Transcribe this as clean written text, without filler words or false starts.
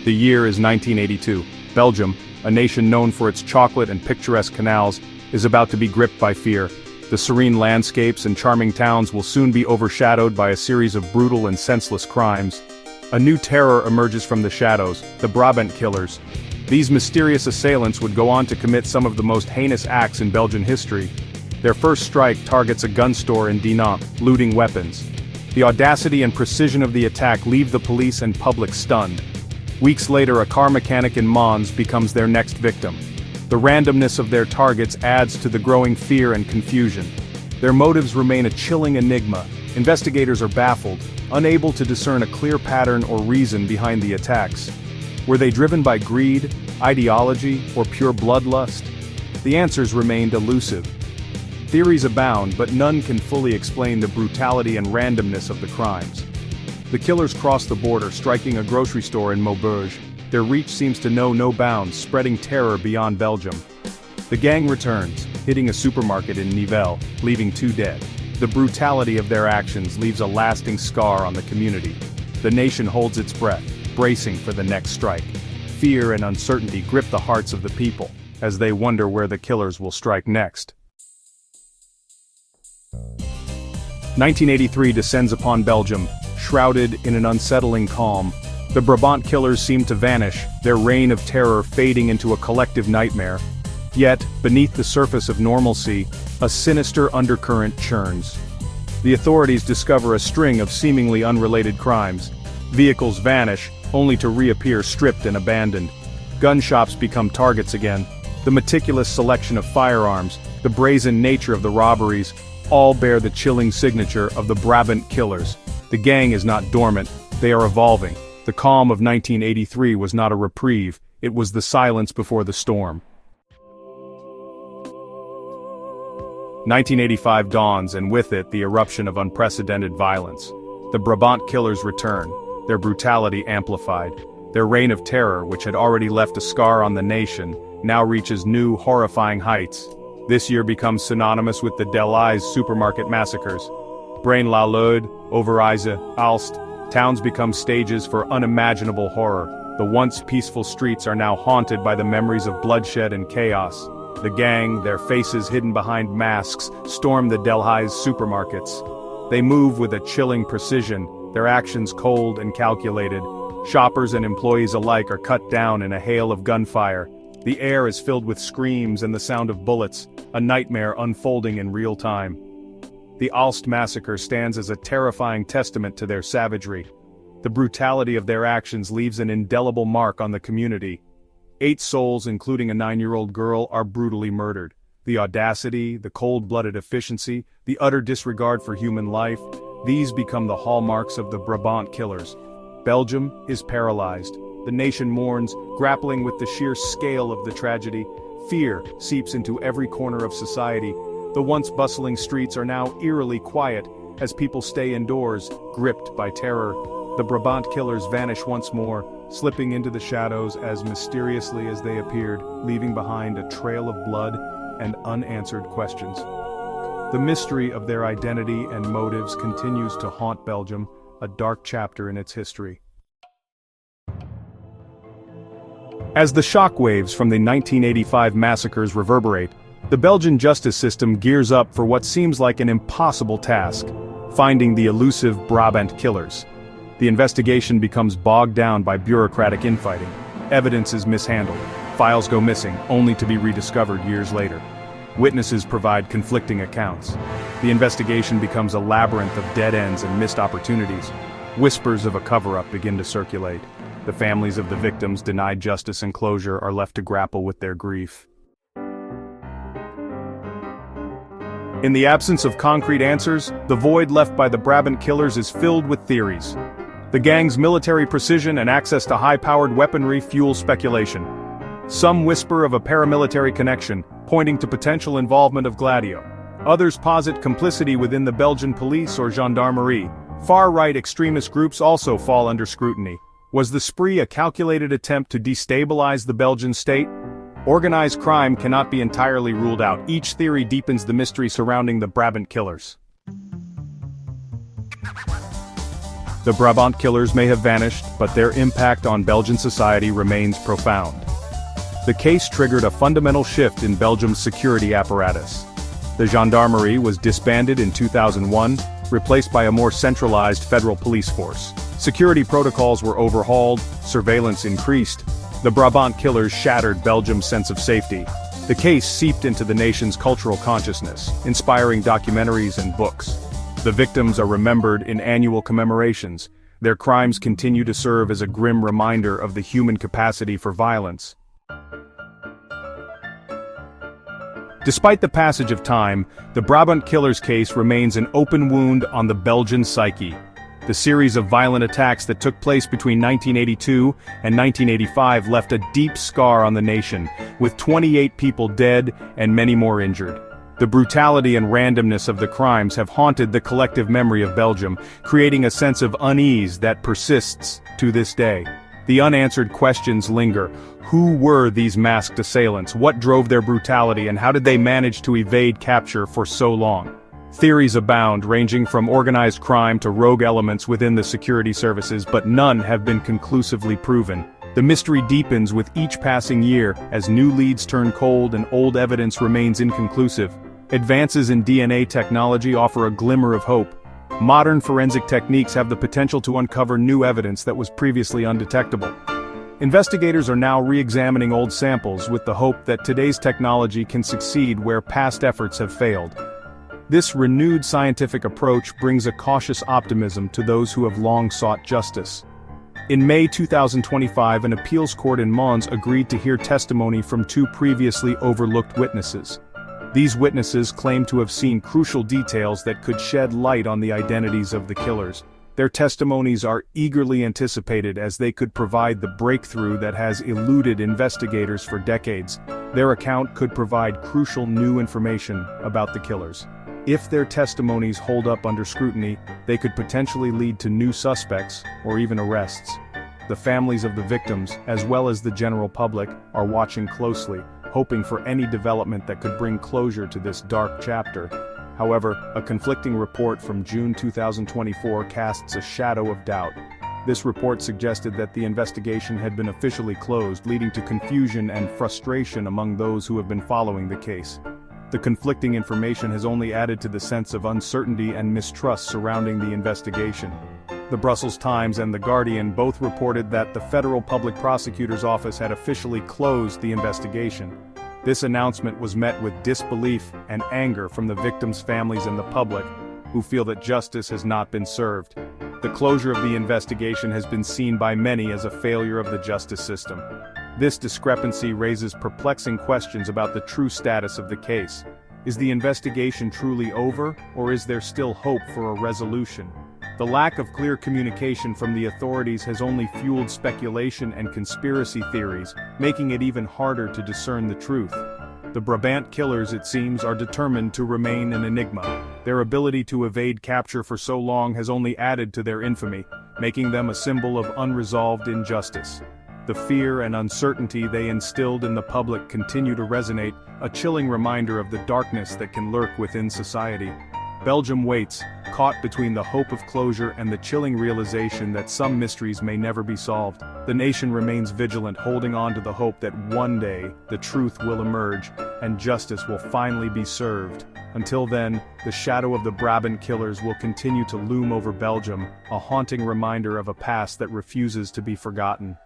The year is 1982. Belgium, a nation known for its chocolate and picturesque canals, is about to be gripped by fear. The serene landscapes and charming towns will soon be overshadowed by a series of brutal and senseless crimes. A new terror emerges from the shadows, the Brabant killers. These mysterious assailants would go on to commit some of the most heinous acts in Belgian history. Their first strike targets a gun store in Dinant, looting weapons. The audacity and precision of the attack leave the police and public stunned. Weeks later, a car mechanic in Mons becomes their next victim. The randomness of their targets adds to the growing fear and confusion. Their motives remain a chilling enigma. Investigators are baffled, unable to discern a clear pattern or reason behind the attacks. Were they driven by greed, ideology, or pure bloodlust? The answers remained elusive. Theories abound, but none can fully explain the brutality and randomness of the crimes. The killers cross the border, striking a grocery store in Maubeuge. Their reach seems to know no bounds, spreading terror beyond Belgium. The gang returns, hitting a supermarket in Nivelles, leaving 2 dead. The brutality of their actions leaves a lasting scar on the community. The nation holds its breath, bracing for the next strike. Fear and uncertainty grip the hearts of the people, as they wonder where the killers will strike next. 1983 descends upon Belgium, shrouded in an unsettling calm. The Brabant killers seem to vanish, their reign of terror fading into a collective nightmare. Yet, beneath the surface of normalcy, a sinister undercurrent churns. The authorities discover a string of seemingly unrelated crimes. Vehicles vanish, only to reappear stripped and abandoned. Gun shops become targets again. The meticulous selection of firearms, the brazen nature of the robberies, all bear the chilling signature of the Brabant killers. The gang is not dormant, they are evolving. The calm of 1983 was not a reprieve, it was the silence before the storm. 1985 dawns, and with it the eruption of unprecedented violence. The Brabant killers return, their brutality amplified. Their reign of terror, which had already left a scar on the nation, now reaches new, horrifying heights. This year becomes synonymous with the Delhaize supermarket massacres. Braine-l'Alleud, Overijse, Aalst, towns become stages for unimaginable horror. The once peaceful streets are now haunted by the memories of bloodshed and chaos. The gang, their faces hidden behind masks, storm the Delhaize supermarkets. They move with a chilling precision, their actions cold and calculated. Shoppers and employees alike are cut down in a hail of gunfire. The air is filled with screams and the sound of bullets, a nightmare unfolding in real time. The Aalst massacre stands as a terrifying testament to their savagery. The brutality of their actions leaves an indelible mark on the community. 8 souls, including a 9-year-old girl, are brutally murdered. The audacity, the cold-blooded efficiency, the utter disregard for human life, these become the hallmarks of the Brabant killers. Belgium is paralyzed. The nation mourns, grappling with the sheer scale of the tragedy. Fear seeps into every corner of society. The once bustling streets are now eerily quiet as people stay indoors, gripped by terror. The Brabant killers vanish once more, slipping into the shadows as mysteriously as they appeared, leaving behind a trail of blood and unanswered questions. The mystery of their identity and motives continues to haunt Belgium, a dark chapter in its history. As the shockwaves from the 1985 massacres reverberate, the Belgian justice system gears up for what seems like an impossible task: finding the elusive Brabant killers. The investigation becomes bogged down by bureaucratic infighting. Evidence is mishandled. Files go missing, only to be rediscovered years later. Witnesses provide conflicting accounts. The investigation becomes a labyrinth of dead ends and missed opportunities. Whispers of a cover-up begin to circulate. The families of the victims, denied justice and closure, are left to grapple with their grief. In the absence of concrete answers, the void left by the Brabant killers is filled with theories. The gang's military precision and access to high-powered weaponry fuel speculation. Some whisper of a paramilitary connection, pointing to potential involvement of Gladio. Others posit complicity within the Belgian police or gendarmerie. Far-right extremist groups also fall under scrutiny. Was the spree a calculated attempt to destabilize the Belgian state? Organized crime cannot be entirely ruled out. Each theory deepens the mystery surrounding the Brabant killers. The Brabant killers may have vanished, but their impact on Belgian society remains profound. The case triggered a fundamental shift in Belgium's security apparatus. The gendarmerie was disbanded in 2001, replaced by a more centralized federal police force. Security protocols were overhauled, surveillance increased. The Brabant killers shattered Belgium's sense of safety. The case seeped into the nation's cultural consciousness, inspiring documentaries and books. The victims are remembered in annual commemorations. Their crimes continue to serve as a grim reminder of the human capacity for violence. Despite the passage of time, the Brabant killers case remains an open wound on the Belgian psyche. The series of violent attacks that took place between 1982 and 1985 left a deep scar on the nation, with 28 people dead and many more injured. The brutality and randomness of the crimes have haunted the collective memory of Belgium, creating a sense of unease that persists to this day. The unanswered questions linger. Who were these masked assailants? What drove their brutality, and how did they manage to evade capture for so long? Theories abound, ranging from organized crime to rogue elements within the security services, but none have been conclusively proven. The mystery deepens with each passing year, as new leads turn cold and old evidence remains inconclusive. Advances in DNA technology offer a glimmer of hope. Modern forensic techniques have the potential to uncover new evidence that was previously undetectable. Investigators are now re-examining old samples with the hope that today's technology can succeed where past efforts have failed. This renewed scientific approach brings a cautious optimism to those who have long sought justice. In May 2025, an appeals court in Mons agreed to hear testimony from two previously overlooked witnesses. These witnesses claim to have seen crucial details that could shed light on the identities of the killers. Their testimonies are eagerly anticipated as they could provide the breakthrough that has eluded investigators for decades. Their account could provide crucial new information about the killers. If their testimonies hold up under scrutiny, they could potentially lead to new suspects or even arrests. The families of the victims, as well as the general public, are watching closely, hoping for any development that could bring closure to this dark chapter. However, a conflicting report from June 2024 casts a shadow of doubt. This report suggested that the investigation had been officially closed, leading to confusion and frustration among those who have been following the case. The conflicting information has only added to the sense of uncertainty and mistrust surrounding the investigation. The Brussels Times and The Guardian both reported that the Federal Public Prosecutor's Office had officially closed the investigation. This announcement was met with disbelief and anger from the victims' families and the public, who feel that justice has not been served. The closure of the investigation has been seen by many as a failure of the justice system. This discrepancy raises perplexing questions about the true status of the case. Is the investigation truly over, or is there still hope for a resolution? The lack of clear communication from the authorities has only fueled speculation and conspiracy theories, making it even harder to discern the truth. The Brabant killers, it seems, are determined to remain an enigma. Their ability to evade capture for so long has only added to their infamy, making them a symbol of unresolved injustice. The fear and uncertainty they instilled in the public continue to resonate, a chilling reminder of the darkness that can lurk within society. Belgium waits, caught between the hope of closure and the chilling realization that some mysteries may never be solved. The nation remains vigilant, holding on to the hope that one day the truth will emerge and justice will finally be served. Until then, the shadow of the Brabant killers will continue to loom over Belgium, a haunting reminder of a past that refuses to be forgotten.